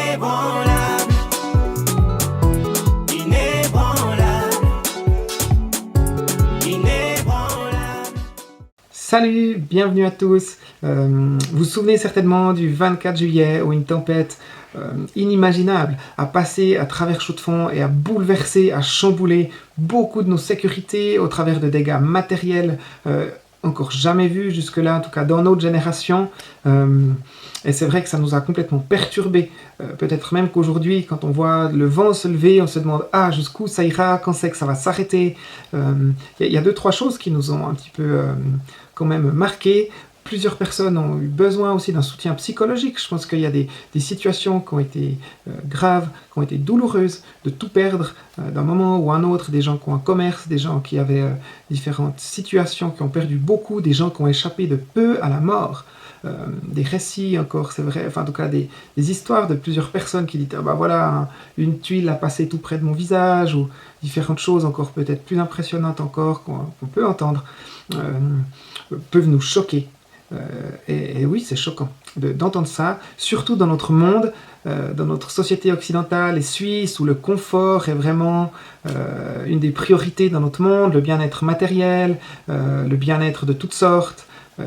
inébranlable, inébranlable, inébranlable. Salut, bienvenue à tous. Vous vous souvenez certainement du 24 juillet où une tempête inimaginable a passé à travers Chaux-de-Fonds et a bouleversé, a chamboulé beaucoup de nos sécurités au travers de dégâts matériels encore jamais vus jusque-là, en tout cas dans notre génération. Et c'est vrai que ça nous a complètement perturbés. Peut-être même qu'aujourd'hui, quand on voit le vent se lever, on se demande « Ah, jusqu'où ça ira? Quand c'est que ça va s'arrêter ?» Il y a deux, trois choses qui nous ont un petit peu quand même marqués. Plusieurs personnes ont eu besoin aussi d'un soutien psychologique. Je pense qu'il y a des situations qui ont été graves, qui ont été douloureuses, de tout perdre d'un moment ou un autre, des gens qui ont un commerce, des gens qui avaient différentes situations, qui ont perdu beaucoup, des gens qui ont échappé de peu à la mort. Des récits encore, c'est vrai, enfin en tout cas des histoires de plusieurs personnes qui disent « Ah bah voilà, une tuile a passé tout près de mon visage » ou différentes choses encore peut-être plus impressionnantes encore qu'on peut entendre, peuvent nous choquer. Et oui, c'est choquant d'entendre ça, surtout dans notre monde, dans notre société occidentale et suisse, où le confort est vraiment une des priorités dans notre monde, le bien-être matériel, le bien-être de toutes sortes.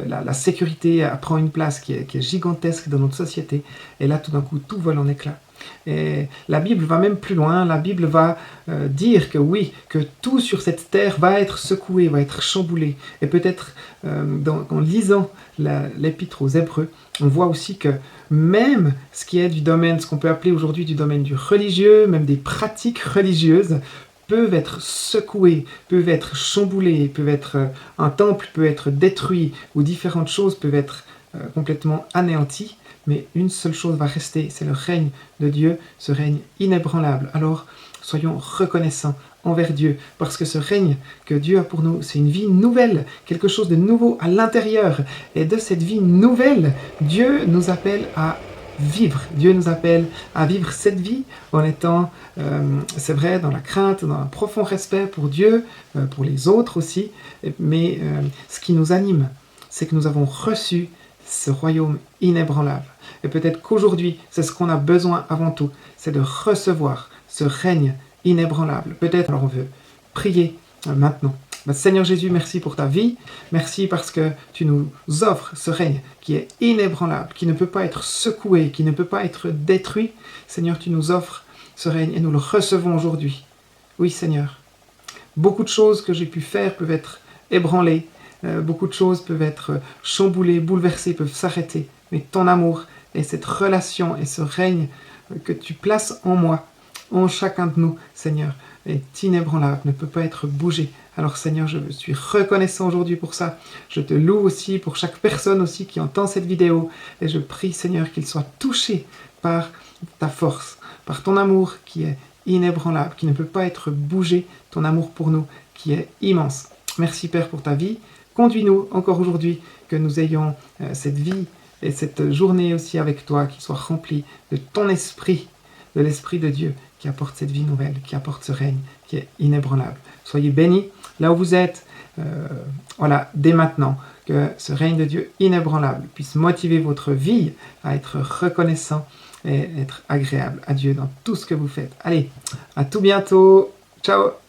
La sécurité prend une place qui est gigantesque dans notre société, et là tout d'un coup tout vole en éclats. Et la Bible va même plus loin, la Bible va dire que oui, que tout sur cette terre va être secoué, va être chamboulé. Et peut-être en lisant l'épître aux Hébreux, on voit aussi que même ce qui est du domaine, ce qu'on peut appeler aujourd'hui du domaine du religieux, même des pratiques religieuses, peuvent être secouées, peuvent être chamboulées, un temple peut être détruit, ou différentes choses peuvent être complètement anéanties. Mais une seule chose va rester, c'est le règne de Dieu, ce règne inébranlable. Alors, soyons reconnaissants envers Dieu, parce que ce règne que Dieu a pour nous, c'est une vie nouvelle, quelque chose de nouveau à l'intérieur. Et de cette vie nouvelle, Dieu nous appelle à vivre. Dieu nous appelle à vivre cette vie en étant, c'est vrai, dans la crainte, dans un profond respect pour Dieu, pour les autres aussi. Mais ce qui nous anime, c'est que nous avons reçu ce royaume inébranlable. Et peut-être qu'aujourd'hui, c'est ce qu'on a besoin avant tout, c'est de recevoir ce règne inébranlable. Peut-être, alors on veut prier maintenant. Seigneur Jésus, merci pour ta vie, merci parce que tu nous offres ce règne qui est inébranlable, qui ne peut pas être secoué, qui ne peut pas être détruit. Seigneur, tu nous offres ce règne et nous le recevons aujourd'hui. Oui Seigneur, beaucoup de choses que j'ai pu faire peuvent être ébranlées, beaucoup de choses peuvent être chamboulées, bouleversées, peuvent s'arrêter. Mais ton amour et cette relation et ce règne que tu places en moi, en chacun de nous, Seigneur, est inébranlable, ne peut pas être bougé. Alors Seigneur, je suis reconnaissant aujourd'hui pour ça. Je te loue aussi pour chaque personne aussi qui entend cette vidéo. Et je prie Seigneur qu'il soit touché par ta force, par ton amour qui est inébranlable, qui ne peut pas être bougé, ton amour pour nous qui est immense. Merci Père pour ta vie. Conduis-nous encore aujourd'hui, que nous ayons cette vie et cette journée aussi avec toi, qui soit remplie de ton esprit, de l'Esprit de Dieu, qui apporte cette vie nouvelle, qui apporte ce règne, qui est inébranlable. Soyez bénis là où vous êtes, voilà, dès maintenant, que ce règne de Dieu inébranlable puisse motiver votre vie à être reconnaissant et être agréable à Dieu dans tout ce que vous faites. Allez, à tout bientôt, ciao!